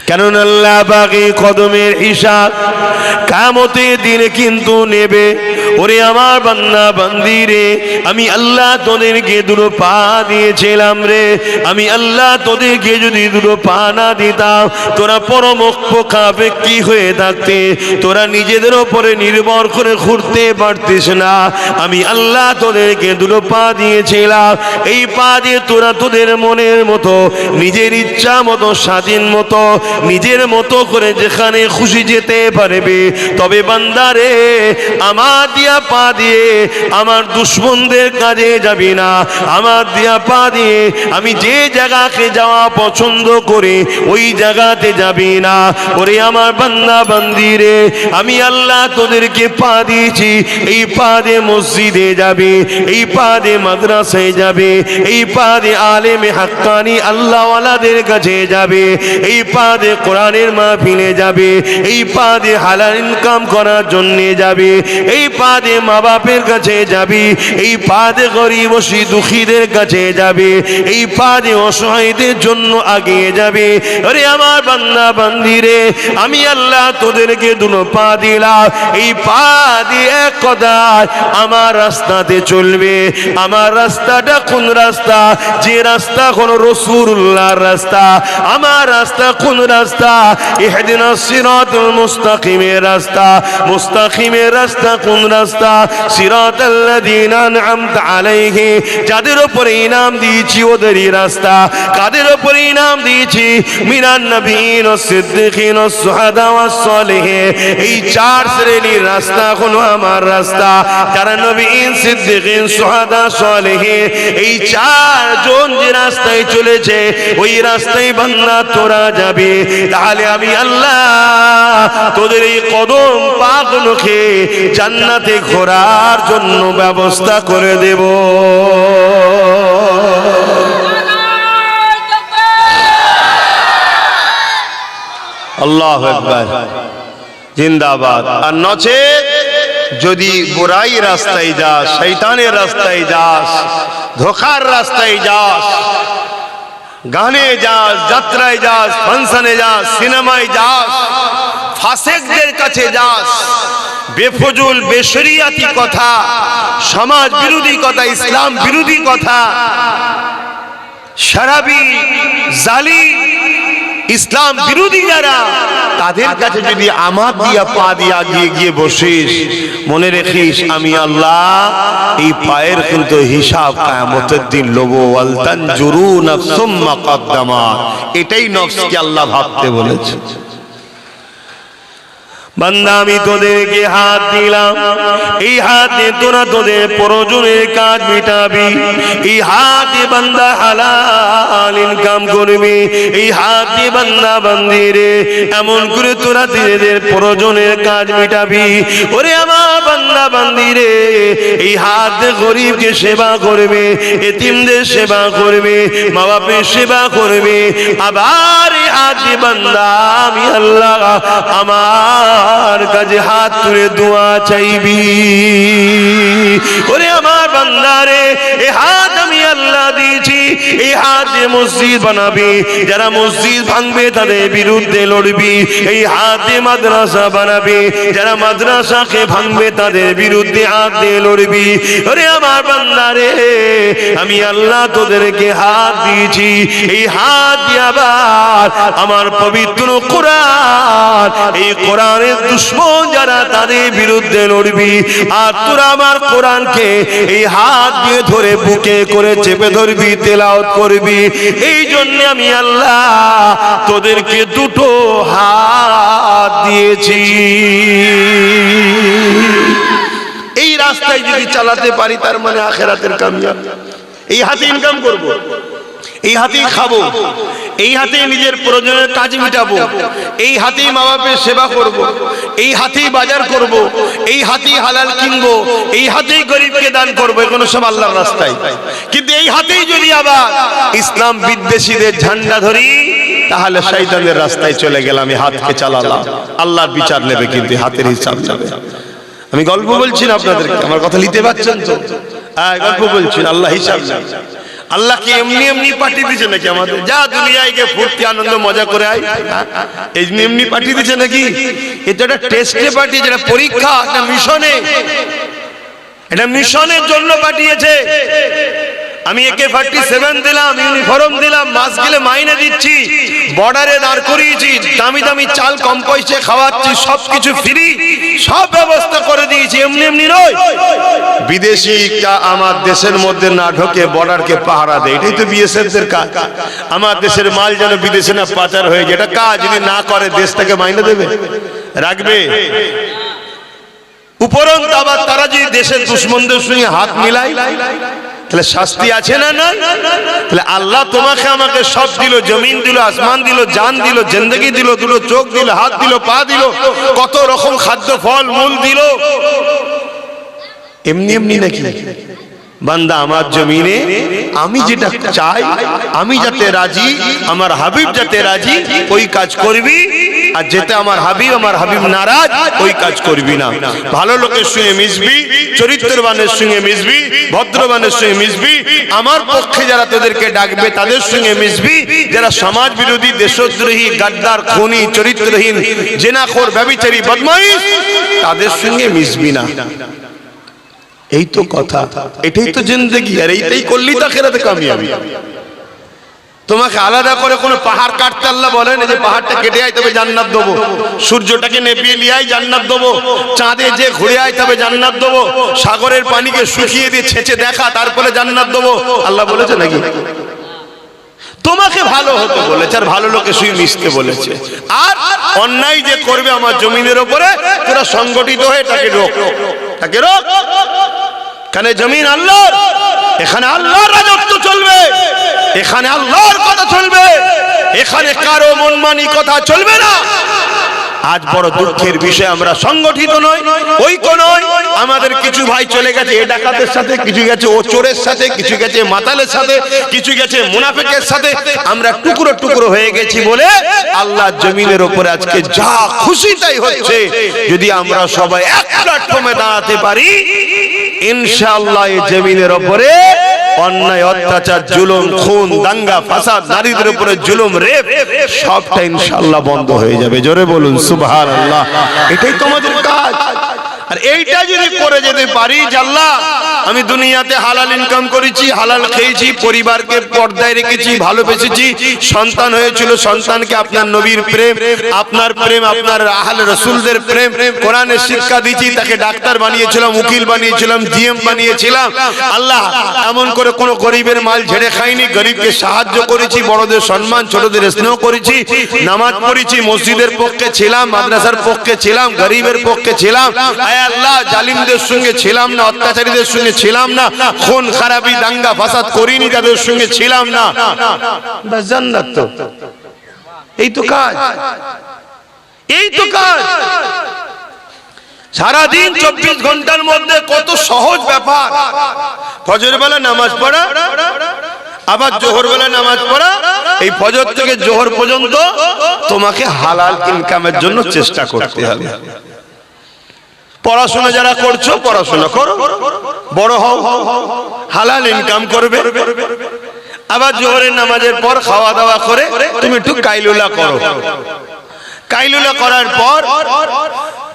কেননা আল্লাহ পাক এই কদমের হিসাব কিয়ামতের দিনে কিন্তু নেবে। ওরে আমার বান্দা বান্দি রে, আমি আল্লাহ তোদেরকে দুটো পা দিয়েছিলাম রে, আমি আল্লাহ তোদেরকে যদি দুটো পা না দিতাম তোরা পরমোক্ষ কাফের হয়ে থাকতে, তোরা নিজেদের ওপরে নির্ভর করে ঘুরতে পারতিস না। আমি আল্লাহ তোদেরকে দুটো পা দিয়েছিলাম, এই পা দিয়ে তোরা তোদের মনের মতো নিজের ইচ্ছা মতো স্বাধীন মতো নিজের মতো করে যেখানে খুশি যেতে পারবে। তবে বান্দারে, আমার দিয়া পা দিয়ে আমার দুশমনদের কাজে যাবি না, আমার দিয়া পা দিয়ে আমি যে জায়গাকে যাওয়া পছন্দ করি ওই জায়গাতে যাবি না। ওরে আমার বান্দা বান্দি রে, আমি আল্লাহ তোদেরকে পা দিয়েছি, এই পা দিয়ে মসজিদে যাবে, এই পা দিয়ে মাদ্রাসায় যাবে, এই পা দিয়ে আলেমে হাক্কানি আল্লাহওয়ালাদের কাছে যাবে, এই পা দিয়ে কোরআনের মাহফিলে যাবে, এই পা দিয়ে হালাল ইনকাম করার জন্য যাবে, এই পা দিয়ে মা বাপের কাছে যাবি, এই পা দিয়ে গরিব দুঃখীদের কাছে যাবে, এই পা দিয়ে অসহায়দের জন্য আগিয়ে যাবে। আরে আমার বান্দা বান্দি রে, আমি আল্লাহ তোদেরকে দুটো পা দিলাম, এই পা দিয়ে এক কথায় আমার রাস্তাতে চলবে। আমার রাস্তাটা কোন রাস্তা? যে রাস্তা কোন রাসূলুল্লাহর রাস্তা। আমার রাস্তা কোন রাস্তা? ইহদিনাস সিরাতাল মুস্তাকিমের রাস্তা। মুস্তাকিমের রাস্তা কোন রাস্তা? সিরাতাল্লাযীনা আন'আমতা আলাইহিম, যাদের উপরে ইনাম দিয়েছি ওদেরই রাস্তা। কাদের উপরে ইনাম দিয়েছি? মিনান নবিয়্যিন ওয়াস সিদ্দিকিন ওয়াস শুহাদা ওয়াস সালিহিন। এই চার শ্রেণীর রাস্তা হলো আমার রাস্তা। যারা নবিয়্যিন, সিদ্দিকিন, শুহাদা, সালিহিন, এই চারজন যে রাস্তায় চলেছে ওই রাস্তায় বান্দা তোরা যাবে। তাহলে আমি আল্লাহ তোদের এই কদম পাগুলোকে জান্নাতে ঘোরার জন্য ব্যবস্থা করে দেব। আল্লাহু আকবার, জিন্দাবাদ। আর নচেত যদি বুরাই রাস্তায় যাস, শয়তানের রাস্তায় যাস, ধোকার রাস্তায় যাস, গানে যাস, যাত্রায় যাস, ফাংশনে যাস, সিনেমায় যাস, ফাসেকদের কাছে যাস, বেফজুল বেশরিয়াতি কথা, সমাজ বিরোধী কথা, ইসলাম বিরোধী কথা, শরাবি, জালিম, ইসলাম বিরোধী যারা, তাদের কাছে যদি আমার দিয়া পা দিয়া গিয়ে বসিস, মনে রেখিস আমি আল্লাহ এই পায়ের কিন্তু হিসাব কিয়ামতের দিন লব। ওয়াল তানজুরু নাফসুম মা কদ্দামাত, এটাই নফসকে আল্লাহ ভাবতে বলেছে। বান্দা আমি তোদেরকে হাত দিলাম, এই হাতে তোরা তোদের প্রয়োজনের কাজ মিটাবি, এই হাতে বান্দা হালাল ইনকাম করবি, এই হাতে বান্দা বান্দি রে এমন করে তোরা নিজেদের প্রয়োজনের কাজ মিটাবি। ওরে আমার বান্দা বান্দি রে, এই হাতে গরিবকে সেবা করবে, এতিমদের সেবা করবে, মা বাপের সেবা করবে। আবার এই হাতে বান্দা আমি আল্লাহ আমার কাছে হাত তুলে দোয়া চাইবি। ওরে আমার বান্দারে, এই হাত আমি আল্লাহ দিয়েছি, এই হাত দিয়ে মসজিদ বানাবি, যারা মসজিদ ভাঙবে তাদের বিরুদ্ধে লড়বি। এই হাত দিয়ে মাদ্রাসা বানাবি, যারা মাদ্রাসাকে ভাঙবে তাদের বিরুদ্ধে হাত দিয়ে লড়বি। ওরে আমার বান্দারে, আমি আল্লাহ তোদেরকে হাত দিয়েছি, এই হাত দিয়ে আবার আমার পবিত্র কোরআন, এই কোরআনের দুশমন যারা তাদের বিরুদ্ধে লড়বি। আর তোরা আমার কোরআনকে এই হাত দিয়ে ধরে বুকে করে চেপে ধরবি, তেলাওয়াত করবি। এই জন্য আমি আল্লাহ তোদেরকে দুটো হাত দিয়েছি। এই রাস্তায় যদি চালাতে পারি তার মানে আখিরাতের কামিয়াব। এই হাতে ইনকাম করব, এই হাতেই খাবো, এই হাতেই নিজের প্রয়োজনের কাজ মিটাবো, এই হাতেই মা বাপের সেবা করব, এই হাতেই বাজার করব, এই হাতেই হালাল কিনবো, এই হাতেই গরিবকে দান করবো, এগুলো সব আল্লাহর রাস্তায়। কিন্তু এই হাতেই যদি আবার ইসলাম বিদ্বেষীদের ঝান্ডা ধরি তাহলে শয়তানের রাস্তায় চলে গেলাম। আমি হাতকে চালালাম, আল্লাহর বিচার নেবে, কিন্তু হাতের হিসাব নেবে। আমি গল্প বলছি না আপনাদেরকে, আমার কথা নিতে পারছেন তো? হ্যাঁ, গল্প বলছি, আল্লাহ হিসাব নেবে। আল্লাহ কি এমনি এমনি পাঠিয়ে দিয়েছে নাকি আমাদের? যা দুনিয়ায় গিয়ে ফুর্তি আনন্দ মজা করে আয়, এমনি এমনি পাঠিয়ে দিয়েছে নাকি? এটা একটা টেস্টে পাঠিয়েছে, এটা পরীক্ষা, একটা মিশনে, এটা মিশনের জন্য পাঠিয়েছে। আমি AK-47 দিলাম, ইউনিফর্ম দিলাম, মাস গেলে মাইনে দিচ্ছি, বর্ডারে দাঁড় করিয়েছি, দামি দামি চাল কম পয়সা খাওয়াচ্ছি, সবকিছু ফ্রি, সব ব্যবস্থা করে দিয়েছি, এমনি এমনি নয়। বিদেশিটা আমার দেশের মধ্যে না ঢোকে বর্ডারকে পাহারা দেয়, এটাই তো BSF দের কাজ। আমার দেশের মাল যেন বিদেশে না পাচার হয়ে যায়, এটা কাজ। যদি না করে দেশটাকে মাইনে দেবে, রাখবে? উপরন্ত আবার তারা যদি দেশের দুশ্মনদের সঙ্গে হাত মিলায়, তাহলে শাস্তি আছে না? না। তাহলে আল্লাহ তোমাকে আমাকে সব দিল, জমিন দিল, আসমান দিল, জান দিল, জিন্দেগি দিল, দুটো চোখ দিল, হাত দিল, পা দিল, কত রকম খাদ্য ফল মূল দিল। এমনি এমনি নাকি? বান্দা আমার জমিনে আমি যেটা চাই, আমি যাতে রাজি, আমার হাবিব যাতে রাজি, ওই কাজ করবি। আর যেতে আমার হাবিব নারাজ, ওই কাজ করবি না। ভালো লোকের সঙ্গে মিশবি, চরিত্রবানের সঙ্গে মিশবি, ভদ্রবানের সঙ্গে মিশবি। আমার পক্ষে যারা তোদেরকে ডাকবে তাদের সঙ্গে মিশবি। যারা সমাজ বিরোধী, দেশদ্রোহী, গাদ্দার, খুনি, চরিত্রহীন, জেনাখোর, ব্যভিচারী, বদমাইশ, তাদের সঙ্গে মিশবি না। এই তো কথা, এটাই তো জিন্দেগি, আর এইটাই করলি তো আখিরাতে কামিয়াবি। তোমাকে আলাদা করে কোনো পাহাড় কাটতে আল্লাহ বলেন যে পাহাড়টা কেটে আয় তবে জান্নাত দেবো, সূর্যটাকে নেপিয়ে নিয়ে আয় জান্নাত দেবো, চাঁদে যে ঘুরে আয় তবে জান্নাত দেবো, সাগরের পানিকে শুকিয়ে দিয়ে ছেঁচে দেখা তারপরে জান্নাত দেবো, আল্লাহ বলেছে নাকি? তোমাকে ভালো হতে বলেছে, আর ভালো লোকের সঙ্গে মিশতে বলেছে। আর অন্যায় যে করবে আমার জমিনের ওপরে, তোরা সংগঠিত হয়ে তাকে রোক, তাকে রোক। কারণ জমিন আল্লাহর, এখানে আল্লাহর রাজত্ব চলবে, এখানে আল্লাহর কথা চলবে, এখানে কারো মনমানি কথা চলবে না। আজ বড় দুঃখের বিষয়, আমরা সংগঠিত নই, ঐক্য নই। আমাদের কিছু ভাই চলে গেছে এ ডাকাতের সাথে, কিছু গেছে ও চোরের সাথে, কিছু গেছে মাতালের সাথে, কিছু গেছে মুনাফিকের সাথে। আমরা টুকরো টুকরো হয়ে গেছি বলে আল্লাহ জমিনের উপরে আজকে যা খুশি তাই হচ্ছে। যদি আমরা সবাই এক প্ল্যাটফর্মে দাঁড়াতে পারি, ইনশাআল্লাহ এই জমিনের উপরে অন্যায়, অত্যাচার, জুলুম, খুন, দাঙ্গা, ফাসাদ, নারীদের উপরে জুলুম, রেপ, সবটা ইনশাআল্লাহ বন্ধ হয়ে যাবে। জোরে বলুন সুবহানাল্লাহ। এটাই তোমাদের কাজ। আর এইটা যদি করে যেতে পারি যে আল্লাহ আমি দুনিয়াতে হালাল ইনকাম করেছি, হালাল খেয়েছি, পরিবারকে পর্দায় রেখেছি, ভালোবেসেছি, সন্তান হয়েছিল, সন্তানকে আপনার নবীর প্রেম, আপনার প্রেম, আপনার আহলে রাসূলদের প্রেম, কোরআনের শিক্ষা দিয়েছি, তাকে ডাক্তার বানিয়েছিলাম, উকিল বানিয়েছিলাম, জিএম বানিয়েছিলাম। আল্লাহ এমন করে কোনো গরিবের মাল ঝেড়ে খাইনি, গরিবকে সাহায্য করেছি, বড়দের সম্মান, ছোটদের স্নেহ করেছি, নামাজ পড়েছি, মসজিদের পক্ষে ছিলাম, মাদ্রাসার পক্ষে ছিলাম, গরিবের পক্ষে ছিলাম। আল্লাহ জালিমদের সঙ্গে ছিলাম না, অত্যাচারীদের সঙ্গে ছিলাম না, খুন খারাপি, দাঙ্গা ফাসাদ করিনি, তাদের সঙ্গে ছিলাম না। বাস জান্নাত। তো এই তো কাজ, এই তো কাজ। সারাদিন 24 ঘন্টার মধ্যে কত সহজ ব্যাপার। ফজর বেলা নামাজ পড়া, আবার জোহর বেলা নামাজ পড়া, এই ফজর থেকে জোহর পর্যন্ত তোমাকে হালাল ইনকামের জন্য চেষ্টা করতে হবে। পড়াশোনা যারা করছো পড়াশোনা করো, বড় হও, হালাল ইনকাম করবে। আবার জোহরের নামাজের পর খাওয়া দাওয়া করে তুমি একটু কাইলুলা করো। কাইলুলা করার পর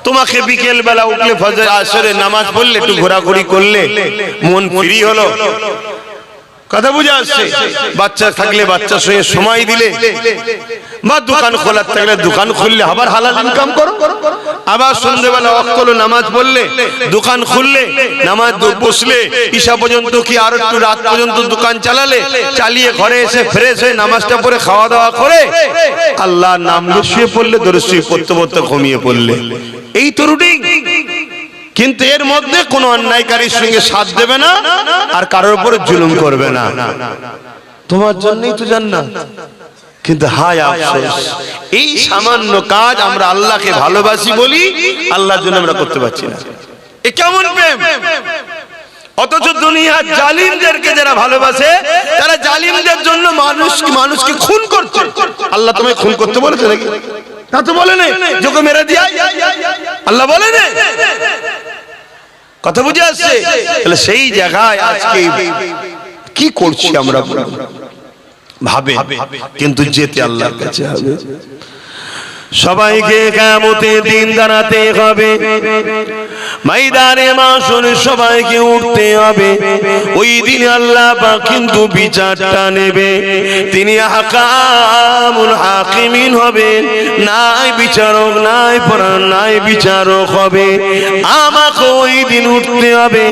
তোমাকে বিকেল বেলা উঠলে ফজর আসরের নামাজ পড়লে, একটু ঘোরাঘুরি করলে, মন ফ্রি হলো। কথা বুঝে আসছে? বাচ্চা থাকলে বাচ্চার সঙ্গে সময় দিলে, বা দোকান খোলা থাকলে দোকান খুললে, আবার হালাল ইনকাম করো। আবার সন্ধ্যেবেলা ওয়াক্ত হলো নামাজ পড়লে, দোকান খুললে, নামাজ বসলে, ঈশা পর্যন্ত কি আর একটু রাত পর্যন্ত দোকান চালালে, চালিয়ে ঘরে এসে ফ্রেশ হয়ে নামাজটা পড়ে খাওয়া দাওয়া করে আল্লাহর নাম নিয়ে শুয়ে পড়লে, দরুদ শরীফ পড়তে পড়তে ঘুমিয়ে পড়লে। এই তো রুটিন। কিন্তু এর মধ্যে কোনো অন্যায়কারীর সঙ্গে সাথ দেবে না, আর কারোর উপরে জুলুম করবে না। তোমার জন্যই তো জান্নাত। কিন্তু হায় আফসোস, এই সামান্য কাজ আমরা আল্লাহকে ভালোবাসি বলি, আল্লাহর জন্য আমরা করতে পারছি না। এ কেমন প্রেম! অথচ দুনিয়ার জালিমদেরকে যারা ভালোবাসে, তারা জালিমদের জন্য মানুষকে খুন করছে। আল্লাহ তোমায় খুন করতে বলেছে নাকি? তা তো বলে নাই, যোগে মেরে দিয়া, আল্লাহ বলে নাই। কথা বুঝে আসছে? তাহলে সেই জায়গায় আজকে কি করছি আমরা ভাবে, কিন্তু যেতে আল্লাহর কাছে হবে। সবাইকে কিয়ামতের দিন দাঁড়াতে হবে, ময়দানে মাশরে সবাইকে উঠতে হবে। ওই দিন আল্লাহ পাক কিন্তু বিচারটা নেবে। তিনি আহকামুল হাকিমিন হবেন, নাই বিচারক, নাই পরাণ, নাই বিচারক হবে। আমাকে ওই দিন উঠতে হবে,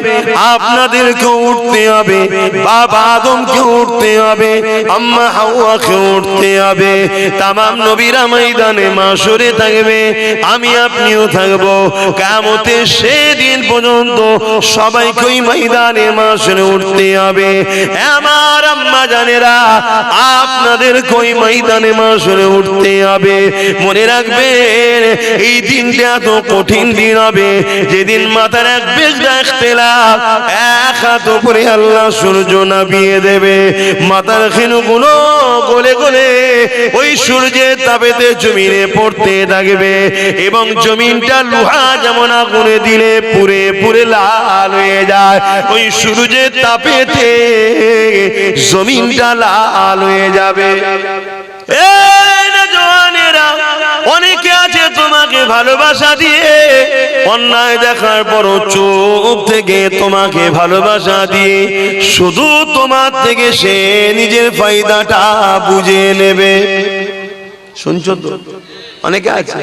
আপনাদেরকে উঠতে হবে, বাবা আদমকে উঠতে হবে, আম্মা হাওয়াকে উঠতে হবে। তামাম নবীরা ময়দানে মাশরে থাকবে, আমি আপনিও থাকবো। কিয়ামতের সেদিন পর্যন্ত সবাইকে ওই ময়দানে মাশরে উঠতে হবে। আমার আম্মা জানেরা, আপনাদের ওই ময়দানে মাশরে উঠতে হবে। মনে রাখবেন, এই দিনটা এত কঠিন দিন হবে, যেদিন মাথার এক বেজা ইখতিলাফ, এক হাত উপরে আল্লাহ সূর্য নামিয়ে দেবে। মাথার খেনুগুলো গলে গলে ওই সূর্যের তাপেতে জমিনে পড়তে থাকবে, এবং জমিনটা লোহা যেমন আগুনে দিলে পুড়ে পুড়ে লাল হয়ে যায়, ওই সূর্যের তাপেতে জমিনটা লাল হয়ে যাবে। অনেকে আছে তোমাকে ভালোবাসা দিয়ে, অন্যায় দেখার পর চোখ থেকে তোমাকে ভালোবাসা দিয়ে শুধু তোমার থেকে সে নিজের ফায়দাটা বুঝে নেবে। শুনছো তো? অনেকে আছে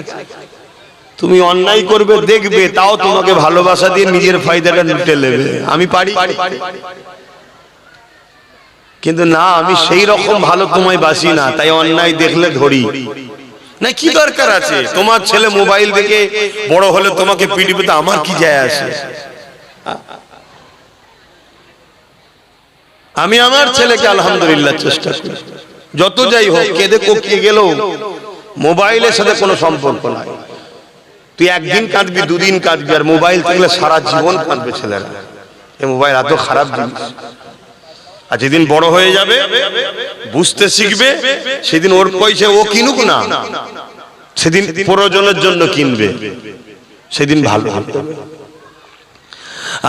তুমি অন্যায় করবে দেখবে, তাও তোমাকে ভালোবাসা দিয়ে নিজের ফায়দাটা লুটে নেবে। আমি পারি, কিন্তু না, আমি সেই রকম ভালো তোমায় বাসি না, তাই অন্যায় দেখলে ধরি না। কি দরকার আছে? তোমার ছেলে মোবাইল দেখে বড় হলে তোমাকে পিটিবে, তো আমার কি যায় আসে? আমি আমার ছেলেকে আলহামদুলিল্লাহ চেষ্টা করি, যত যাই হোক, কেঁদে কোকিয়ে গেলেও মোবাইলের সাথে কোনো সম্পর্ক নাই। তুই একদিন কাঁদবি, দুদিন কাঁদবি, আর মোবাইল থাকলে সারা জীবন কাঁদবে ছেলেরা। এই মোবাইল এত খারাপ জিনিস। আর যেদিন বড় হয়ে যাবে, বুঝতে শিখবে, সেদিন ওর পয়সা ও কিনুক না, সেদিন প্রয়োজনের জন্য কিনবে, সেদিন ভালো হবে।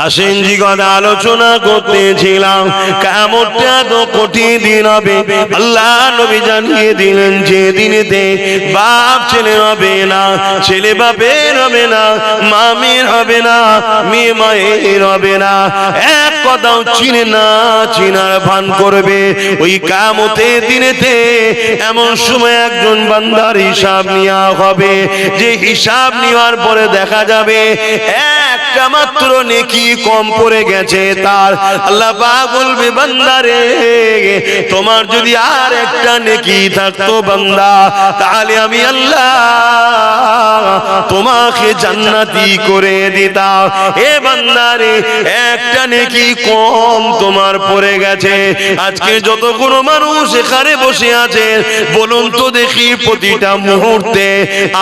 আসেন জি, কথা আলোচনা করতেছিলাম, কিয়ামতটা তো কঠিন দিন হবে। আল্লাহ নবী জানিয়ে দিলেন, যে দিনেতে বাপ ছেলে হবে না, ছেলে বাপের হবে না, মা মেয়ের হবে না, মেয়ে মায়ের হবে না, এক কথাও চিনে না চিনার ভান করবে। ওই কিয়ামতের দিনেতে এমন সময় একজন বান্দার হিসাব নেওয়া হবে, যে হিসাব নেওয়ার পরে দেখা যাবে একটা মাত্র নেকি কম পড়ে গেছে তার। আল্লাহ পাক বলবে, বান্দারে, তোমার যদি আর একটা নেকি থাকতো বান্দা, তাহলে আমি আল্লাহ তোমাকে জান্নাতি করে দিতাম। এ বান্দারে, একটা নেকি কম তোমার পড়ে গেছে। আজকে যতগুলো মানুষ এখানে বসে আছে, বলুন তো দেখি, প্রতিটা মুহূর্তে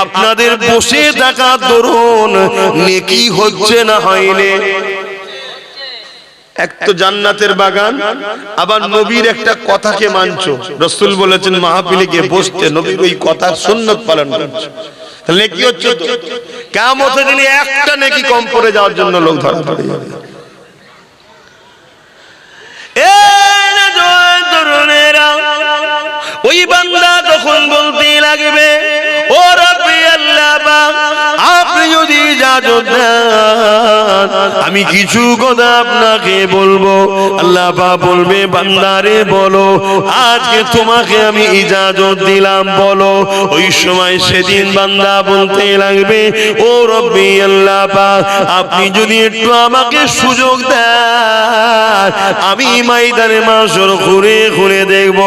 আপনাদের বসে থাকা দরুন নেকি হচ্ছে না হয়নি? এক তো জান্নাতের বাগান, আবার নবীর একটা কথাকে মানছো। রাসূল বলেছেন মাহফিলে গিয়ে বসতে, নবীর ওই কথার সুন্নাত পালন করছো, তাহলে নেকি হচ্ছে তো। কিয়ামতের দিনে একটা নেকি কম পড়ে যাওয়ার জন্য লোক ধরা পড়ে যাবে। ওই বান্দা তখন বলতে লাগবে, ও রব্বি আল্লাহ পাক, আপনি যদি ইজাজত দেন, আমি কিছু কথা আপনাকে বলবো। আল্লাহ পাক বলবে, বান্দারে বলো, আজকে তোমাকে আমি ইজাজত দিলাম, বলো। ওই সময় সেদিন বান্দা বলতে লাগবে, ও রব্বি আল্লাহ পাক, আপনি যদি একটু আমাকে সুযোগ দেন, আমি ময়দানে মাশর ঘুরে ঘুরে দেখব,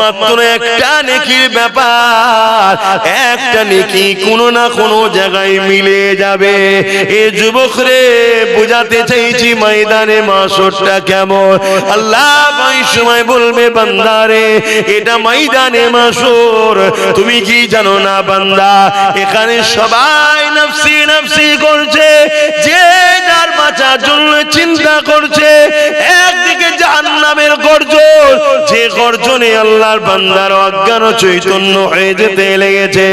মাত্র একটা নেকির ব্যাপার, একটা নেকি কোনো না কোনো জায়গায় মিলে যাবে। এ যুবক রে, বুঝাতে চাইছি ময়দানে মাশরটা কেমন। আল্লাহ ওই সময় বলবে, বান্দারে, এটা ময়দানে মাশর, তুমি কি জানো না বান্দা, এখানে সবাই নফসি নফসি করছে। যে মেয়েটার বাঁচার জন্য চিন্তা করছে, একদিকে জাহান্নামের গর্জন, যে গর্জনে আল্লাহর বান্দার অজ্ঞান চৈতন্য হয়ে যেতে লেগেছে।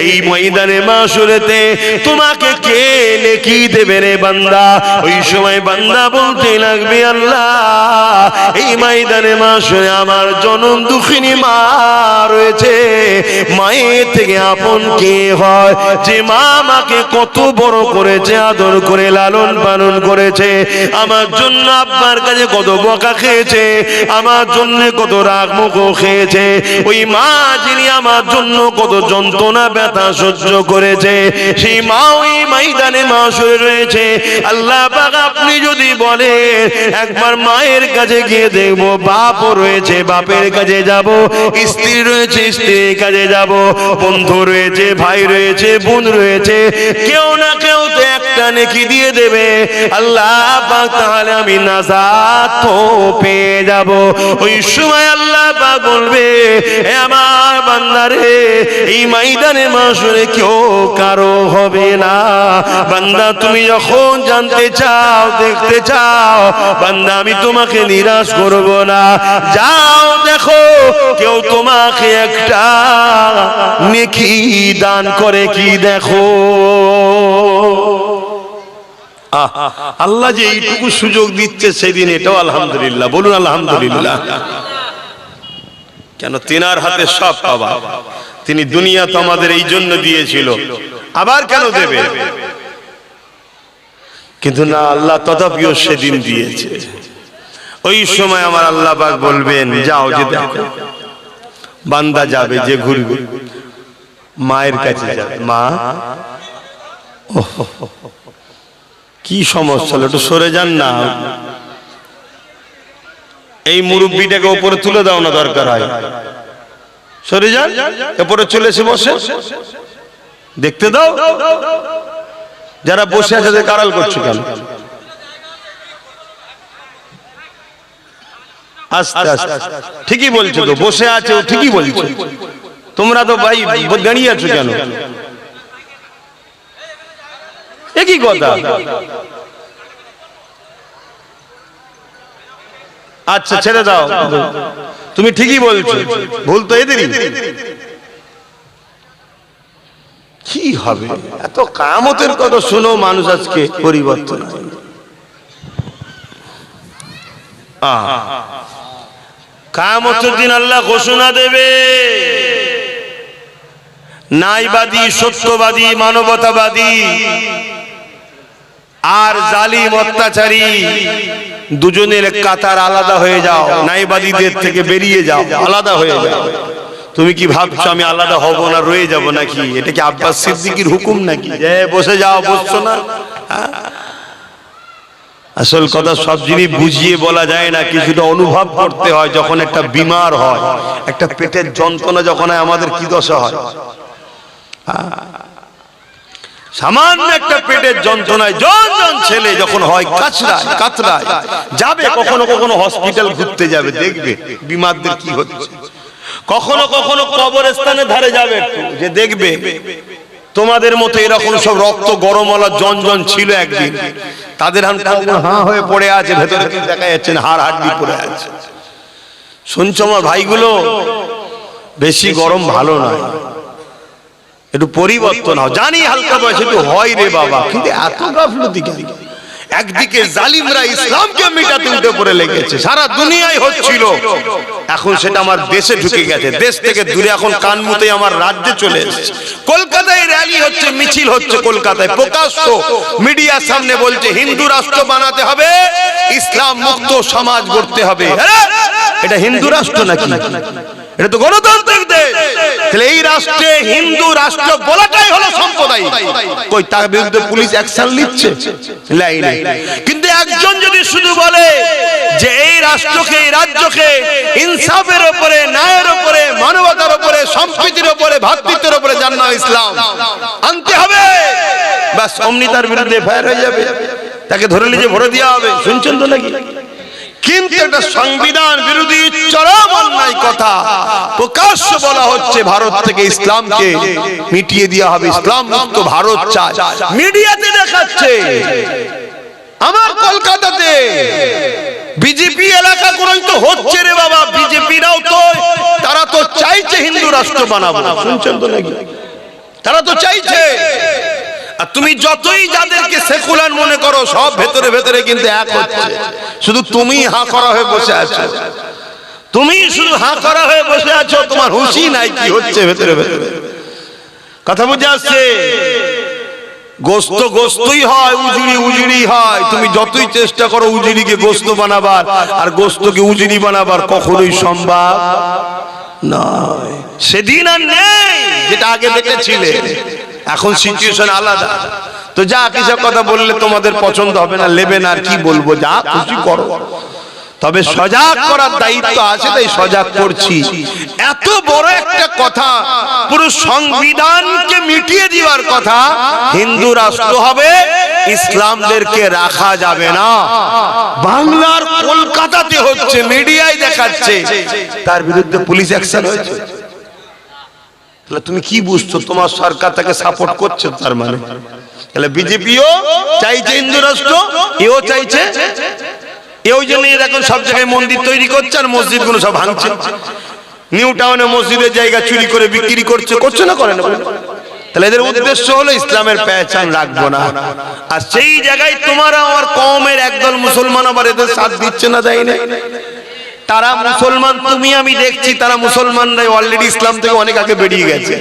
এই ময়দানে মাশরেতে তোমাকে কে নেকি দেবে রে বান্দা? ওই সময় বান্দা বলতে লাগবে, আল্লাহ এই ময়দানে মাশরে আমার জনম দুঃখিনী মা রয়েছে, মায়ের থেকে আপন কে হয়? যে মা আমাকে কত বড় করেছে, আদর করে লালন পালন করেছে, আমার জন্য আব্বার কাছে কত বকা খেয়েছে, আমার জন্য কত রাগ মুখ খেয়েছে, ওই মা যিনি আমার জন্য কত যন্ত্রণা ব্যথা সহ্য করেছে, সেই মা ওই ময়দানে মাশরে রয়েছে। আল্লাহ পাক আপনি যদি বলেন একবার মায়ের কাছে গিয়ে দেখবো, বাপও রয়েছে বাপের কাছে যাব, স্ত্রী রয়েছে স্ত্রীর কাছে যাব, বন্ধু রয়েছে ভাই রয়েছে বোন রয়েছে, কেউ না কেউ তো একটা নেকি দিয়ে দেবে। আল্লাহ পাক তাহলে আমি নাজাত তো পেয়ে যাব। ওই সময় আল্লাহ পাক বলবে, হে আমার বান্দারে, এই ময়দানে মাশরে কেউ কারো হবে না। বান্দা তুমি যখন জানতে চাও, দেখতে চাও, বান্দা আমি তোমাকে নিরাশ করব না। যাও দেখো কেউ তোমাকে একটা নেকি দান করে কি দেখো। আল্লাহ যে এইটুকু সুযোগ দিচ্ছে সেদিন, এটাও আলহামদুলিল্লাহ। বলুন আলহামদুলিল্লাহ। কেন? তিনার হাতে সব পাওয়া। তিনি দুনিয়া তো আমাদের এই জন্য দিয়েছিল, আবার কেন দেবে? কিন্তু না, আল্লাহ তথাপিও সেদিন দিয়েছে। ওই সময় আমার আল্লাহ পাক বলবেন, যাও যে দেখো। বান্দা যাবে, যে ঘুরবে মায়ের কাছে যাবে, মা কি সমস্যা, একটু সরে যান না, এই মুরব্বিটাকে উপরে তুলে দাও না, দরকার হয় সরে যান, উপরে চলে এসে বসে দেখতে দাও। যারা বসে আছে তাদের কারাল করছো কেন? আস্তে আস্তে, ঠিকই বলছো তো, বসে আছে ও ঠিকই বলছো, তোমরা তো ভাই দাঁড়িয়ে আছো কেন? একই কথা। আচ্ছা ছেড়ে দাও, তুমি ঠিকই বলছো, ভুল তো এদেরই। কি হবে? এত কিয়ামতের কথা শুনো, মানুষ আজকে পরিবর্তন। কিয়ামতের দিন আল্লাহ ঘোষণা দেবে, ন্যায়বাদী, সত্যবাদী, মানবতাবাদী আর জালিম অত্যাচারী দুজনের কাতার আলাদা হয়ে যাও, ন্যায়বাদীদের থেকে বেরিয়ে যাও, আলাদা হয়ে যাও। তুমি কি ভাবছো আমি আলাদা হব না, রয়ে যাব নাকি? এটা কি আব্বাস সিদ্দিকীর হুকুম নাকি যে বসে যাও, বসছো না? আসল কথা সব জিনিস বুঝিয়ে বলা যায় না, কিছুটা অনুভব করতে হয়। যখন একটা বিমার হয়, একটা পেটের যন্ত্রণা যখন হয়, আমাদের কি দশা হয়? সামান্য একটা পেটের যন্ত্রণায় জন জন ছেলে যখন হয় কাতরায় কাতরায় যাবে, কখনো কখনো হসপিটাল ঘুরতে যাবে, দেখবে বিমারদের কি হচ্ছে। কখনো কখনো কবরস্থানের ধারে যাবে একটু, যে দেখবে তোমাদের মতো এরকম সব রক্ত গরমওয়ালা জন জন ছিল একদিন, তাদের হাঁ হয়ে পড়ে আছে, ভেতরে কি দেখা যাচ্ছে না, হাড় হাড্ডি পড়ে আছে। শুনছো আমার ভাইগুলো, বেশি গরম ভালো নয়, একটু পরিবর্তন হয়। জানি হালকা বয়সে একটু হয় রে বাবা, কিন্তু এত গাফলতি কেন? একদিকে জালিমরা ইসলামকে মিটাতে উঠে পড়ে লেগেছে, সারা দুনিয়ায় হচ্ছিল, এখন সেটা আমার দেশে ঢুকে গেছে, দেশ থেকে দূরে এখন কানমুতে আমার রাজ্যে চলে এসেছে। কলকাতায় র্যালি হচ্ছে, মিছিল হচ্ছে, কলকাতায় প্রকাশ্য মিডিয়ার সামনে বলছে হিন্দু রাষ্ট্র বানাতে হবে, ইসলাম মুক্ত সমাজ গড়তে হবে। এটা হিন্দু রাষ্ট্র নাকি? এটা তো গণতান্ত্রিক দেশ। তাহলে এই রাষ্ট্রে হিন্দু রাষ্ট্র বলাটাই হলো সাম্প্রদায়িক। কই তার বিরুদ্ধে পুলিশ অ্যাকশন নিচ্ছে? কিন্তু একজন যদি শুধু বলে যে এই রাষ্ট্রকে, এই রাজ্যকে ইনসাফের উপরে, ন্যায়ের উপরে, মানবতার উপরে, সম্প্রীতির উপরে, ভ্রাতৃত্বের উপরে জানা ইসলাম আনতে হবে, বাস অমনি তার বিরুদ্ধে এফআইআর হয়ে যাবে, তাকে ধরে নিয়ে ভরে দেওয়া হবে। শুনছেন তো নাকি? কিন্তু এটা সংবিধান বিরোধী চরম অন্যায় কথা প্রকাশ্য বলা হচ্ছে, ভারত থেকে ইসলামকে মিটিয়ে দেওয়া হবে, ইসলাম মুক্ত ভারত চায়, মিডিয়াতে দেখাচ্ছে। আমার কলকাতাতে বিজেপি এলাকা গুলোই তো হচ্ছে রে বাবা। বিজেপিরাও তো তারা তো চাইছে হিন্দু রাষ্ট্র বানাবো, শুনছেন তো নাকি? তারা তো চাইছে। আর তুমি যতই যাদেরকে সেকুলার মনে করো, সব ভেতরে ভেতরে কিন্তু এক হচ্ছে। শুধু তুমি হাঁ করা হয়ে বসে আছো, তুমি শুধু হাঁ করা হয়ে বসে আছো, তোমার হুঁশই নাই কি হচ্ছে ভেতরে ভেতরে। কথা বুঝে আসছে? গোস্ত গোস্তই হয়, উজুড়ি উজুড়ি হয়। তুমি যতই চেষ্টা করো উজুড়িকে গোস্ত বানাবার আর গোস্তকে উজুড়ি বানাবার, কখনোই সম্ভব নয়। সেদিন আর নেই যেটা আগে দেখেছিলে, এখন সিচুয়েশন আলাদা। তো যা কিছু কথা বললে তোমাদের পছন্দ হবে না, নেবে না, আর কি বলবো, যা খুশি করো। তবে সজাগ করার দায়িত্ব আছে, তাই সজাগ করছি। এত বড় একটা কথা, পুরো সংবিধানকে মিটিয়ে দেওয়ার কথা, হিন্দু রাষ্ট্র হবে, ইসলামদেরকে রাখা যাবে না। বাংলার কলকাতাতে হচ্ছে, মিডিয়ায় দেখাচ্ছে, তার বিরুদ্ধে পুলিশ অ্যাকশন হয়েছে। তাহলে তুমি কি বুঝছো? তোমার সরকার তাকে সাপোর্ট করছে, তার মানে তাহলে বিজেপিও চাইছে হিন্দু রাষ্ট্র, এও চাইছে। এই জন্য এখন সব জায়গায় মন্দির তৈরি করছে আর মসজিদ গুলো সব ভাঙছে। নিউ টাউনে মসজিদের জায়গা চুরি করে বিক্রি করছে, করছে না, করে না? তাহলে এদের উদ্দেশ্য হলো ইসলামের পেহচান রাখবো না। আর সেই জায়গায় তোমার আমার কওমের একদল মুসলমান আবার এদের সাথ দিচ্ছে না, দেয় না। তারা মুসলমান, তুমি আমি দেখছি তারা মুসলমানরাই অলরেডি ইসলাম থেকে অনেক আগে বেরিয়ে গেছে।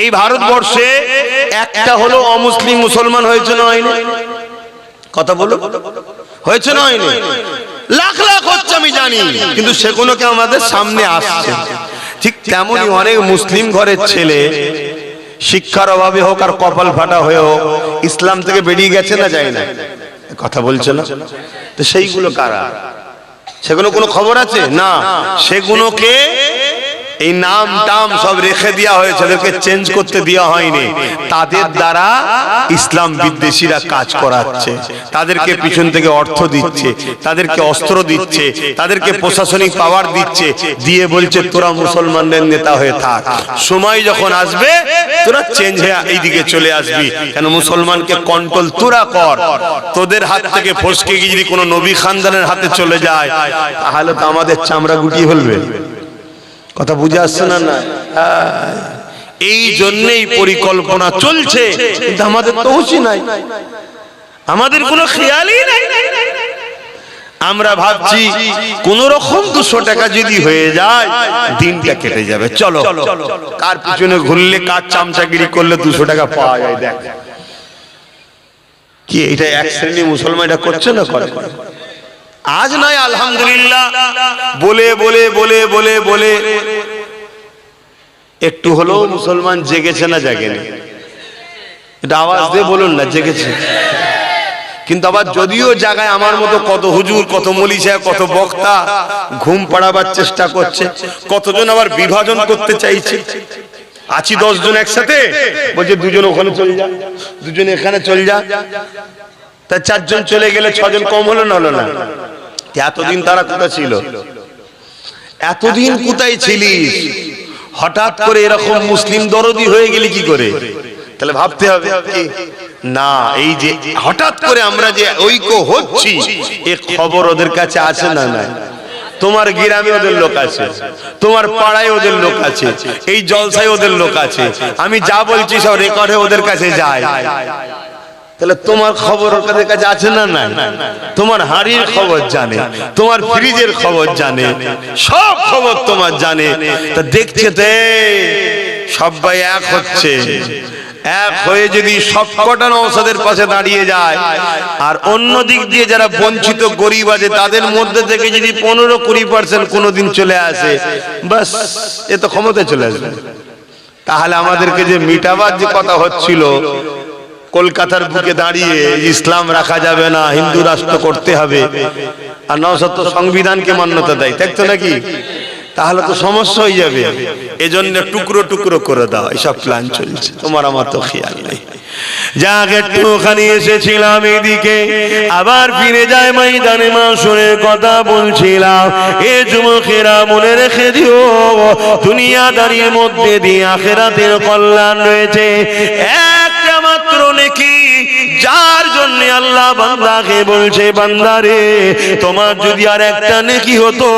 এই ভারতবর্ষে একটা হলো অমুসলিম মুসলমান হয়েছে না হয়নি? কথা বলো, হয়েছে না হয়নি? লাখ লাখ হচ্ছে আমি জানি, কিন্তু সেগুলোকে আমাদের সামনে আসছে। ঠিক তেমনই অনেক মুসলিম ঘরের ছেলে শিক্ষার অভাবে হোক আর কপাল ফাটা হয়ে হোক ইসলাম থেকে বেরিয়ে গেছে না, যায় না? কথা বলছে না? তো সেইগুলো কারা? সেগুলো কোনো খবর আছে না? সেগুলোকে এই নাম টাম সব রেখে দেওয়া হয়েছে, ওদেরকে চেঞ্জ করতে দেওয়া হয়নি। তাদের দ্বারা ইসলাম বিদ্বেষীরা কাজ করাচ্ছে, তাদেরকে পিছন থেকে অর্থ দিচ্ছে, তাদেরকে অস্ত্র দিচ্ছে, তাদেরকে প্রশাসনিক পাওয়ার দিচ্ছে, দিয়ে বলছে তোরা মুসলমানদের নেতা হয়ে থাক, সময় যখন আসবে তোরা চেঞ্জ হয়ে এইদিকে চলে আসবি। কেন? মুসলমানকে কন্ট্রোল তোরা কর। তোদের হাত থেকে ফসকে গিয়ে যদি কোনো নবী খানদানের হাতে চলে যায়, তাহলে তো আমাদের চামড়া গুটিয়ে ফেলবে। কথা বুঝে আসছে না? না, এই জন্যই পরিকল্পনা চলছে, কিন্তু আমাদের তো হুঁশই নাই, আমাদের কোনো খেয়ালই নাই। আমরা ভাবছি কোন রকম 200 টাকা যদি হয়ে যায় দিনটা কেটে যাবে। চলো কার পিছনে ঘুরলে, কার চামচাগিরি করলে 200 টাকা পাওয়া যায়। দেখ কি এটা এক শ্রেণী মুসলমান এটা করছে না? করে। আজ নয় আলহামদুলিল্লাহ বলে বলে বলে বলে বলে একটু হলেও মুসলমান জেগেছে না জাগেনি? এটা আওয়াজ দিয়ে বলুন না জেগেছে। কিন্তু আবার যদিও জায়গায় আমার মতো কত হুজুর, কত মৌলী সাহেব, কত বক্তা ঘুম পাড়াবার চেষ্টা করছে, কতজন আবার বিভাজন করতে চাইছে। আছি 10 জন একসাথে, বলছে 2 জন ওখানে চলে যা, 2 জন এখানে চলে যা। তা 4 জন চলে গেলে 6 জন কম হলো না? হলো না? এতদিন তারা কোথায় ছিল? এতদিন কোথায় ছিলিস? হঠাৎ করে এরকম মুসলিম দরদি হয়ে গেলি কি করে? তাহলে ভাবতে হবে কি না, এই যে হঠাৎ করে আমরা যে ঐক্য হচ্ছি, এ খবর ওদের কাছে আছে না? নাই। তোমার গ্রামে ওদের লোক আছে, তোমার পাড়ায় ওদের লোক আছে, এই জলসায় ওদের লোক আছে, আমি যা বলছি সব রেকর্ডে ওদের কাছে যায়। তাহলে তোমার খবর ওদের কাছে আছে না? নাই। তোমার হাড়ির খবর জানে, তোমার ফ্রিজের খবর জানে, সব খবর তোমার জানে। তা দেখছে তো সবাই এক হচ্ছে, এক হয়ে যদি সবকটা নওশাদের পাশে দাঁড়িয়ে যায়, আর অন্য দিক দিয়ে যারা বঞ্চিত গরিব আছে তাদের মধ্যে থেকে যদি 15-20% কোনোদিন চলে আসে, বাস এ তো ক্ষমতায় চলে আসবে। তাহলে আমাদেরকে যে মিটাবার যে কথা হচ্ছিল কলকাতার বুকে দাঁড়িয়ে, ইসলাম রাখা যাবে না, হিন্দু রাষ্ট্র করতে হবে, আর নওশাদ তো সংবিধানকে মান্যতা দেয়, দেখতো নাকি? তাহলে তো সমস্যা হয়ে যাবে। এজন্য টুকরো টুকরো করে দাও, এসব প্ল্যান চলছে, তোমার আমার তো খেয়াল নেই। যাক একটুখানি এসেছিলাম এদিকে, আবার ফিরে যায় ময়দানে মাশরের কথা বলছিলাম। এ যুবকেরা মনে রেখে দিও, দুনিয়াদারির মধ্যে দিয়ে আখিরাতের কল্যাণ রয়েছে। একটা মাত্র নেকি যার জন্য আল্লাহ বান্দাকে বলছে বান্দা রে তোমার যদি আর একটা নেকি হতো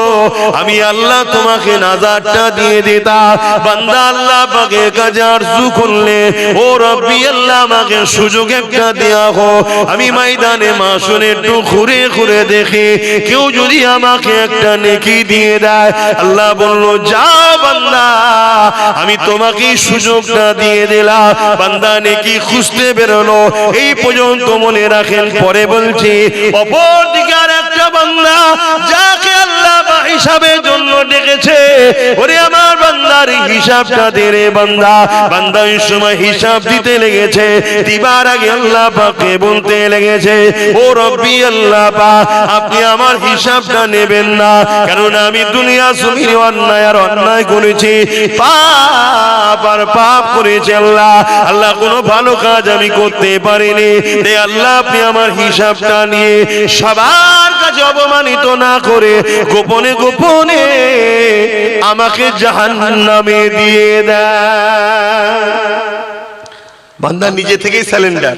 আমি আল্লাহ তোমাকে নাজারটা দিয়ে দিতাম। বান্দা আল্লাহ পাকের কাছে আরজু করলে ও রব্বি আল্লাহ আমাকে সুযোগ একটা দেয়া হোক, আমি ময়দানে মাশরে একটু ঘুরে ঘুরে দেখি কেউ যদি আমাকে একটা নেকি দিয়ে দেয়। আল্লাহ বলল যা বান্দা আমি তোমাকে সুযোগটা দিয়ে দিলাম। বান্দা নেকি খুঁজতে বেরোলো। এই পর্যন্ত মনে রাখেন। পরে বলছি অপর দিকে আর একটা বান্দা যাকে আল্লাহ হিসাবের জন্য ডেকেছে, ওরে আমার বান্দার হিসাবটা দে রে বান্দা। বান্দা এই সময় হিসাব দিতে লেগেছে, দিবার আগে আল্লাহ পাককে বলতে লেগেছে ও রব্বি আল্লাহ পাক আপনি আমার হিসাবটা নেবেন না, কারণ আমি দুনিয়া জমিনে অন্যায় আর অন্যায় করেছি, পাপ আর পাপ করেছি। আল্লাহ আল্লাহ কোনো ভালো কাজ আমি করতে পারিনি, তাই আল্লাহ আপনি আমার হিসাবটা নিয়ে সবার কাছে অপমানিত না করে গোপনে গোপনে আমাকে জাহান্নামে দিয়ে দেন। বান্দা নিজে থেকেই স্যালেন্ডার,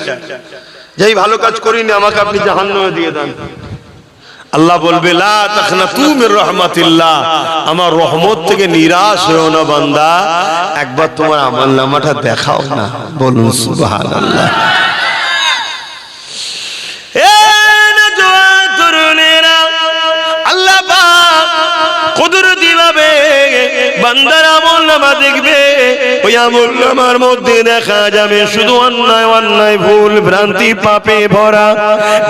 যাই ভালো কাজ করিনি আমাকে আপনি জাহান্নামে দিয়ে দেন। আল্লাহ বলবে লা তাখনাতু মির রাহমাতিল্লাহ, আমার রহমত থেকে নিরাশ হও না বান্দা, একবার তোমার আমলনামাটা দেখাও না। বলুন সুবহানাল্লাহ। এ নওজোয়ান তরুণেরা আল্লাহ পাক কুদরতি ভাবে বান্দার আমলনামা দেখবে। ওই আমলনামার মধ্যে দেখা যাবে শুধু অন্যায় অন্যায় ভুল ভ্রান্তি পাপে ভরা।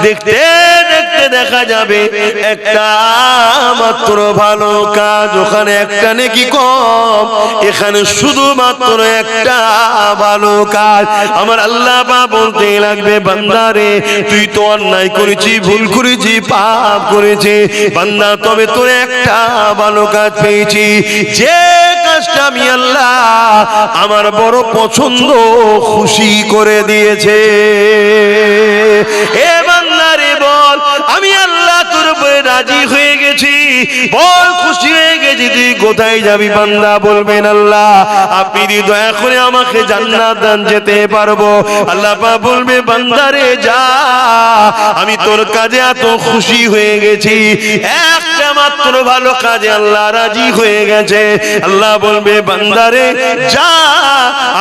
দেখতে দেখতে দেখা যাবে একটা মাত্র ভালো কাজ, ওখানে একটা নেকি কম, এখানে শুধুমাত্র একটা ভালো কাজ। আমার আল্লাহ পাক বলতে লাগবে বান্দারে তুই তো অন্যায় করেছি, ভুল করেছি, পাপ করেছি বান্দা, তবে তোর একটা ভালো কাজ পেয়েছি, যে কাজটা আমি আল্লাহ আমার বড় পছন্দ খুশি করে দিয়েছে। এ বান্দারে বল আমি আল্লাহ তোর উপরে রাজি হয়ে গেছি, বল খুশি হয়ে গেছি, তুই কোথায় যাবি? বান্দা বলবেন আল্লাহ আপনি যদি দয়া করে আমাকে জান্নাত দান যেতে পারবো। আল্লাহ পাক বলবে বান্দারে যা, আমি তোর কাজে এত খুশি হয়ে গেছি, একটা মাত্র ভালো কাজে আল্লাহ রাজি হয়ে গেছে। আল্লাহ বলবে বান্দারে যা,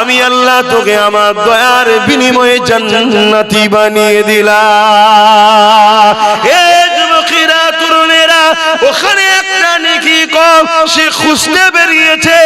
আমি আল্লাহ তোকে আমার দয়ার বিনিময়ে জান্নাতি বানিয়ে দিলাম। এ যুবকেরা তরুণেরা ওখানে একটা নেকি কম, সে খুঁজতে বেরিয়েছে,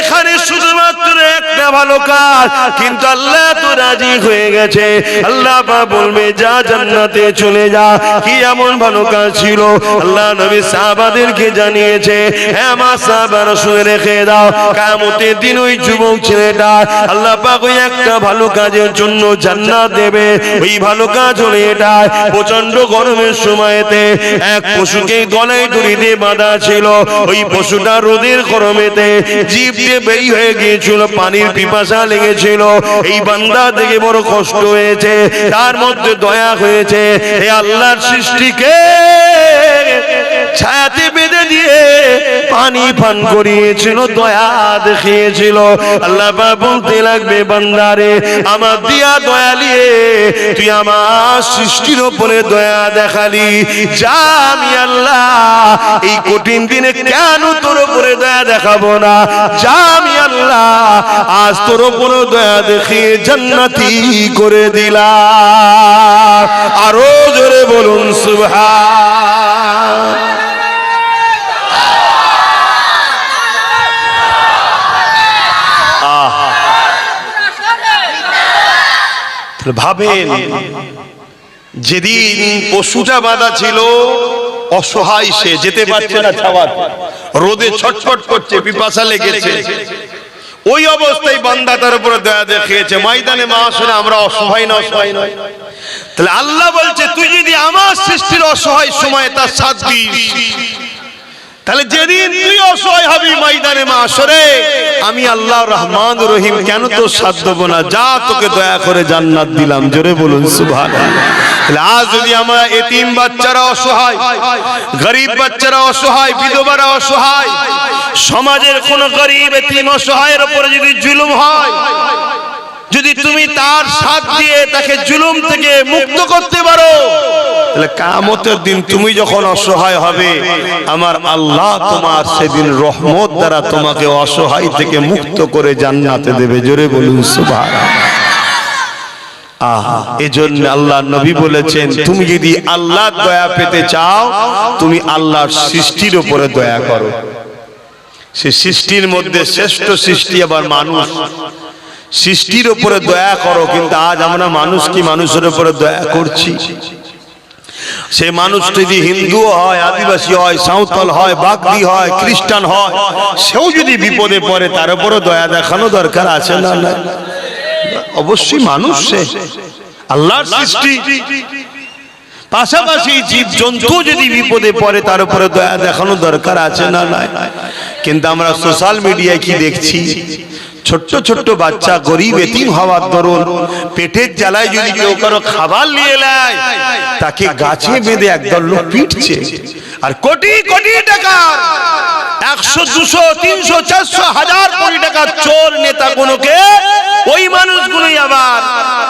এখানে শুধুমাত্র একটা ভালো কাজ, কিন্তু আল্লাহ তো রাজি হয়ে গেছে। আল্লাহ পাক বলবে যা জান্নাতে চলে যা। কি এমন ভালো কাজ ছিল? আল্লাহ নবী সাহাবাদেরকে জানিয়েছে, হ্যাঁ মা সাহাবারা শুনে রেখে দাও, কিয়ামতের দিন ওই যুবক ছেলেটা আল্লাহ পাক ওই একটা ভালো কাজের জন্য জান্নাত দেবে। ওই ভালো কাজ হলো এটা, প্রচন্ড গরমের সময়তে এক পশুকে গলায় দড়ি দিয়ে বাঁধা ছিল। ওই পশুটা রোদের গরমেতে জিভ দিয়ে বেরি হয়ে গিয়েছিল, পানির পিপাসা লেগেছিল। এই বান্দা দেখে বড় কষ্ট হয়েছে, তার মধ্যে দয়া হয়েছে। হে আল্লাহর সৃষ্টিকে ছায়াতে বেঁধে দিয়ে পানি পান করিয়েছিল, দয়া দেখিয়েছিল। আল্লাহ পাক বলতে লাগবে বান্দারে আমার দিয়া দয়া নিয়ে তুই আমার সৃষ্টির উপরে দয়া দেখালি, যা আমি আল্লাহ এই কঠিন দিনে কেন তোর উপরে দয়া দেখাবো না, যা আমি আল্লাহ আজ তোর উপরে দয়া দেখিয়ে জান্নাতি করে দিলাম। আরো জোরে বলুন সুবহান। ভাবেন যেদিন পশুটা বাঁধা ছিল অসহায়, সে যেতে পারছে না, ছাওয়ার রোদে ছটফট করছে, পিপাসা লেগেছে, ওই অবস্থায় বান্দা তার উপরে দয়া দেখিয়েছে। ময়দানে মাহশরে আমরা অসহায় না অসহায় নয়? তাহলে আল্লাহ বলছে তুই যদি আমার সৃষ্টির অসহায় সময় তার সাথ দিস, তাহলে যেদিন তুই অসহায় হবি ময়দানে মাহশরে আমি আল্লাহ রহমান রহিম কেন তোর সাথ দেবো না, যা তোকে দয়া করে জান্নাত দিলাম। জোরে বলুন সুবহানাল্লাহ। আজ যদি আমরা এতিম বাচ্চারা অসহায়, গরিব বাচ্চারা অসহায়, বিধবারা অসহায়, সমাজের কোন গরিব এতিম অসহায়ের উপরে যদি জুলুম হয়, যদি তুমি তুমি তার সাথ দিয়ে তাকে জুলুম থেকে মুক্ত করতে পারো, তাহলে কিয়ামতের দিন তুমি যখন অসহায় হবে, আমার আল্লাহ তোমার সেদিন রহমত দ্বারা তোমাকে অসহায় থেকে মুক্ত করে জান্নাতে দেবে। জোরে বলুন সুবহানাল্লাহ। এজন্য আল্লাহ নবী বলেছেন, তুমি যদি আল্লাহর দয়া পেতে চাও, তুমি আল্লাহর সৃষ্টির উপরে দয়া করো। সে সৃষ্টির মধ্যে শ্রেষ্ঠ সৃষ্টি আবার মানুষ, সৃষ্টির উপরে দয়া করো। কিন্তু আজ আমরা মানুষ কি মানুষের উপরে দয়া করছি? সে মানুষ যদি হিন্দু হয়, আদিবাসী হয়, সাঁওতাল হয়, বাগদি হয়, খ্রিস্টান হয়, সেও যদি বিপদে পড়ে তার উপরে দয়া দেখানো দরকার আছে না? না, অবশ্যই মানুষ সে আল্লাহর সৃষ্টি। পাশাপাশি জীব জন্তু যদি বিপদে পড়ে তার উপরে দয়া দেখানো দরকার আছে না? নাই। কিন্তু আমরা সোশ্যাল মিডিয়ায় কি দেখছি, ছোট্ট ছোট্ট বাচ্চা গরিব এতিম হওয়ার দরুন পেটের জ্বালায় যদি কেউ কারো খাবার নিয়ে নেয়, তাকে গাছে বেঁধে একদল লোক পিটছে। আর কোটি কোটি টাকা, 100, 200, 300, 400, 1000 কোটি টাকার চোর নেতাগুলোকে ওই মানুষগুলোই আবার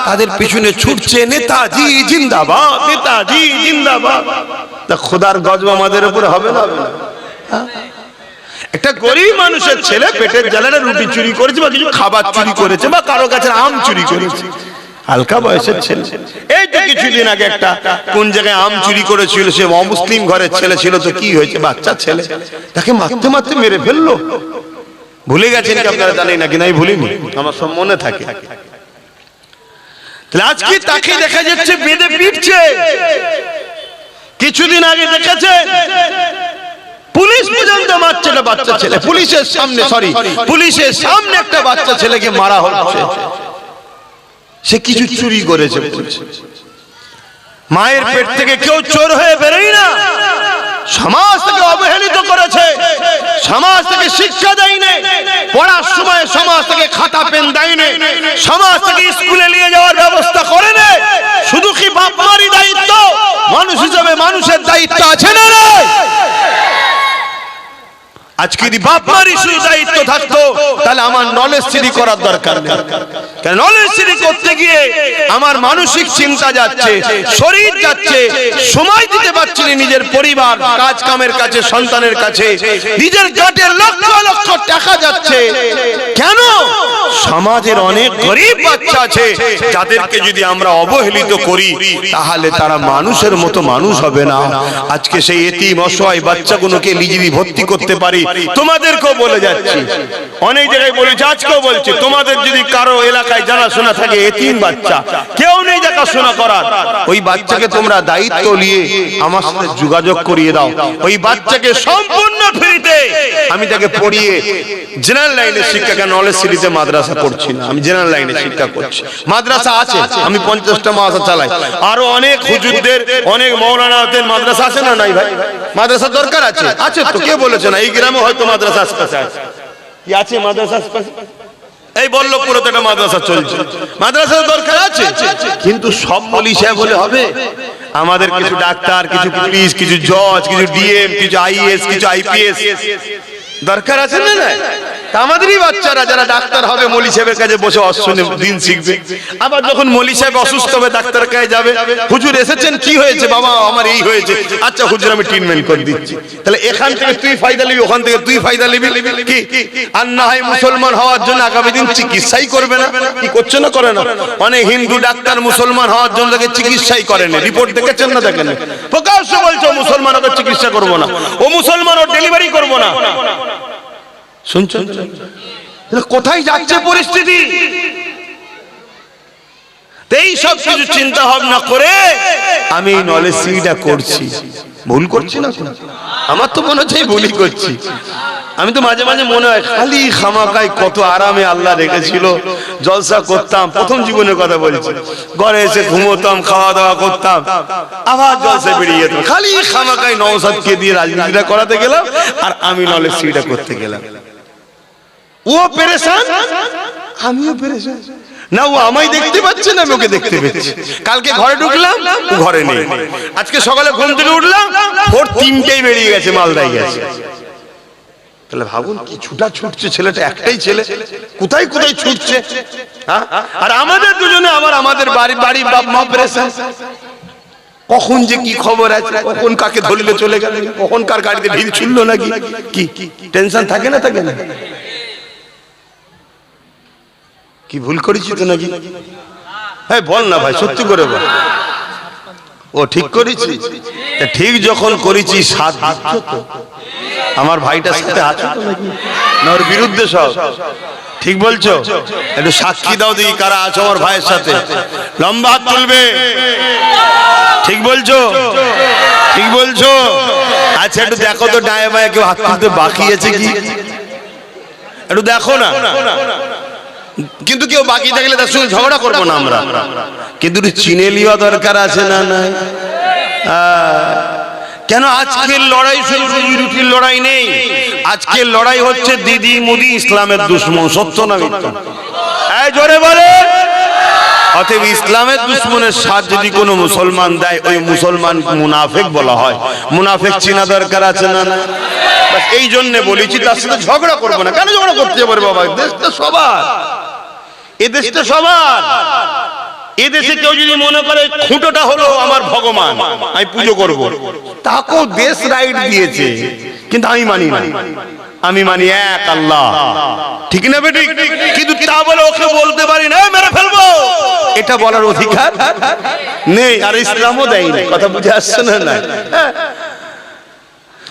তাদের পিছনে ছুটছে, নেতাজি জিন্দাবাদ, নেতাজি জিন্দাবাদ। তা খোদার গজব আমাদের উপর হবে না? একটা গরিব মানুষের ছেলে পেটের জ্বালায় রুটি চুরি করেছে বা কিছু খাবার চুরি করেছে বা কারো কাছে আম চুরি করেছে, হালকা বয়সের ছেলে। এই তো কিছুদিন আগে একটা কোন জায়গায় আম চুরি করেছিল, সে অমুসলিম ঘরের ছেলে ছিল, তো কি হয়েছে, বাচ্চা ছেলে, তাকে মারতে মারতে মেরে ফেললো। ভুলে গেছেন কি আপনারা? জানেন নাকি? নাই, ভুলিনি, আমার সব মনে থাকে। আজকে তাকে দেখা যাচ্ছে বেঁধে পিটছে। কিছুদিন আগে দেখেছে পুলিশ পর্যন্ত মারছে একটা বাচ্চা ছেলে, পুলিশের সামনে, পুলিশের সামনে একটা বাচ্চা ছেলেকে মারা হচ্ছে। সে কিছু চুরি করেছে। মায়ের পেট থেকে কেউ চোর হয়ে বেরোয় না। সমাজ থেকে অবহেলিত করেছে, সমাজ থেকে শিক্ষা দেয়নি, পড়ার সময় সমাজ থেকে খাতা পেন দেয়নি, সমাজ থেকে স্কুলে নিয়ে যাওয়ার ব্যবস্থা করেনি। শুধু কি বাপ মারই দায়িত্ব? মানুষ হিসেবে মানুষের দায়িত্ব আছে না? আজকে যদি বাপ মারই শুধু দায়িত্ব থাকতো, তাহলে আমার নলেজ সিটি করার দরকার নেই। কারণ নলেজ সিটি করতে গিয়ে আমার মানসিক চিন্তা যাচ্ছে, শরীর যাচ্ছে, সময় দিতে পারছি না নিজের পরিবার, কাজ কামের কাছে, সন্তানের কাছে, নিজের গাটে লক্ষ লক্ষ টাকা যাচ্ছে। কেন? সমাজের অনেক গরিব বাচ্চা আছে যাদেরকে যদি আমরা অবহেলিত করি, তাহলে তারা মানুষের মতো মানুষ হবে না। আজকে সেই এতিম অসহায় বাচ্চাগুলোকে নিজেই ভর্তি করতে পারি। তোমাদেরকেও বলে যাচ্ছি, অনেক জায়গায় বলেছি, আজকেও বলছি, তোমাদের যদি কারো এলাকায় জানাশোনা থাকে এতিম বাচ্চা, কেউ নেই দেখাশোনা করার, ওই বাচ্চাকে তোমরা দায়িত্ব নিয়ে আমার সাথে যোগাযোগ করিয়ে দাও। ওই বাচ্চাকে সম্পূর্ণ ফ্রিতে আমি তাকে পড়িয়ে জেনারেল লাইনের শিক্ষা, কেন নলেজ সিটিতে মাদ্রাসা পড়ছি না, আমি জেনারেল লাইনের শিক্ষা করছি। মাদ্রাসা আছে, আমি 50টা মাদ্রাসা চালাই, আরো অনেক হুজুরদের, অনেক মৌলানাদের মাদ্রাসা আছে না? নাই ভাই, মাদ্রাসা দরকার আছে। আছে তো, কে বলেছে না? এই গ্রামে হয়তো মাদ্রাসা আশপাশে আছে, কি আছে মাদ্রাসা আশপাশে? এই বল্লভপুরে তো একটা মাদ্রাসা চলছে, মাদ্রাসার দরকার আছে। কিন্তু সব মৌলভী সাহেব বলে হবে? আমাদের কিছু ডাক্তার, কিছু পুলিশ, কিছু জজ, কিছু ডিএম, কিছু আইএস, কিছু আইপিএস দরকার আছে না? না, আমাদেরই বাচ্চারা যারা ডাক্তার হবে মৌলভী সাহেবের কাছে বসে অশ্বনে দিন শিখবে। আবার যখন মৌলভী সাহেব অসুস্থ হবে ডাক্তার কাছে যাবে, হুজুর এসেছেন, কি হয়েছে বাবা? আমার এই হয়েছে। আচ্ছা হুজুর আমি ট্রিটমেন্ট করে দিচ্ছি। তাহলে এখান থেকে তুই ফায়দা নিবি, ওখান থেকে তুই ফায়দা নিবি, কি? আর না হয় মুসলমান হওয়ার জন্য আগামী দিন চিকিৎসাই করবে না? কি করছে না? করে না? অনেক হিন্দু ডাক্তার মুসলমান হওয়ার জন্য তাকে চিকিৎসাই করেন। রিপোর্ট দেখেছেন না? দেখেন, প্রকাশ্য বলছে মুসলমান ওকে চিকিৎসা করবো না, ও মুসলমান ও ডেলিভারি করবো না। শুনছেন কোথায় যাচ্ছে পরিস্থিতি? এই সব কিছু চিন্তা ভাবনা করে আমি নলেজ সিটিটা করছি। ভুল করছি না? আমার তো মনে হচ্ছে ভুলই করছি। আমি তো মাঝে মাঝে মনে হয় খালি খামাকায় কত আরামে আল্লাহ রেখেছিল, জলসা করতাম। প্রথম জীবনের কথা বলছি, ঘরে এসে ঘুমোতাম, খাওয়া দাওয়া করতাম, আবার জলসা বেরিয়ে যেতাম। খালি খামাকায় নওশাদকে দিয়ে রাজনীতিটা করাতে গেলাম, আর আমি নলেজ সিটিটা করতে গেলাম। ও পেরেশান, আমিও পেরেশান। না ও আমায় দেখতে পাচ্ছে না, আমি ওকে দেখতে পাচ্ছি। কালকে ঘরে ঢুকলাম, ও ঘরে নেই। আজকে সকালে ঘুম থেকে উঠলাম, ভোর 3টেই বেরিয়ে গেছে, মালদায় গেছে। তাহলে ভাবুন কি ছুটা ছুটছে ছেলেটা, একটাই ছেলে, কোথায় কোথায় ছুটছে। হ্যাঁ, আর আমাদের দুজনে আমাদের বাড়ি বাপ মা প্রেসার, কখন যে কি খবর আছে, কখন কাকে ধরলে চলে গেল, কখন কার গাড়িতে ঢিল ছুড়লো নাকি, কি টেনশন থাকে না থাকে না? কি ভুল করেছি তো নাকি? হ্যাঁ বল না ভাই, সত্যি করে বল। ও ঠিক করেছি, ঠিক যখন করেছি সাথ দিচ্ছ তো? আমার ভাইটার সাথে আছো তো নাকি, না ওর বিরুদ্ধে সব? ঠিক বলছো? একটু সাক্ষী দাও দেখি কারা আছো আমার ভাইয়ের সাথে, লম্বা হাত তুলবে। ঠিক বলছো? ঠিক বলছো? আচ্ছা একটু দেখো তো ডায়ে বায়ে কেউ হাত তুলতে বাকি আছে কি, একটু দেখো না। কিন্তু কেউ বাকি থাকলে তার সঙ্গে ঝগড়া করবো না আমরা, কিন্তু চিনে লিওয়া দরকার আছে না? নাই কেন? আজকের লড়াই শুধু রুটির লড়াই নেই, আজকের লড়াই হচ্ছে দিদি মুদি ইসলামের দুশ্মন। সত্য না মিথ্যা? এই জোরে বলে। অতএব ইসলামের দুশ্মনের সাথ যদি কোনো মুসলমান দেয়, ওই মুসলমান মুনাফিক বলা হয়। মুনাফিক চিনা দরকার আছে না? এই জন্য বলেছি তার সাথে ঝগড়া করবো না। কেন ঝগড়া করতে পারে বাবা? দেশটা সবার, এ দেশটা সবার। এদেশে কেউ যদি মনে করে খুঁটোটা হলো আমার ভগবান, আমি পুজো করব, তাকেও দেশ রাইট দিয়েছে, কিন্তু আমি মানি না। আমি মানি এক আল্লাহ, ঠিক না বেটি? কিন্তু তা বলে ওকে বলতে পারি না মেরে ফেলবো, এটা বলার অধিকার নেই, আর ইসলামও দেয়নি। কথা বুঝে আসছে না?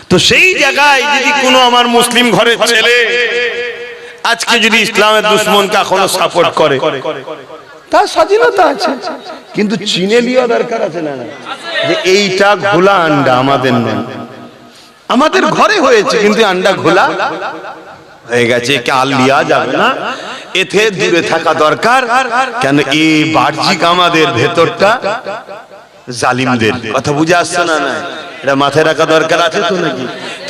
তো সেই জায়গায় যদি কোনো আমার মুসলিম ঘরের ছেলে আজকে যদি ইসলামের দুশ্মনকে এখনো সাপোর্ট করে, তার স্বাধীনতা আছে, কিন্তু চিনে লিয়া দরকার আছে না? যে এইটা ঘোলা আন্ডা আমাদের নয়, আমাদের ঘরে হয়েছে কিন্তু আন্ডা ঘোলা হয়ে গেছে, কাল লিয়া যাবে না, এতে দূরে থাকা দরকার। কেন এই বাহ্যিক আমাদের ভেতরটা জালিমদের। কথা বুঝে আসছে না? না, এটা মাথায় রাখা দরকার আছে তো নাকি?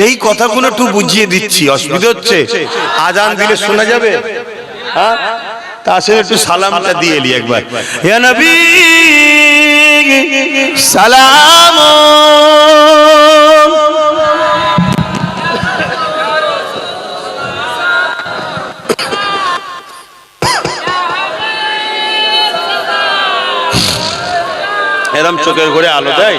এই কথাগুলো একটু বুঝিয়ে দিচ্ছি, অসুবিধা হচ্ছে? আজান দিলে শোনা যাবে? হ্যাঁ, তা আসলে একটু সালামটা দিয়ে এলি একবার। ইয়া নবী সালাম। এরম চোখের ঘরে আলো দেয়।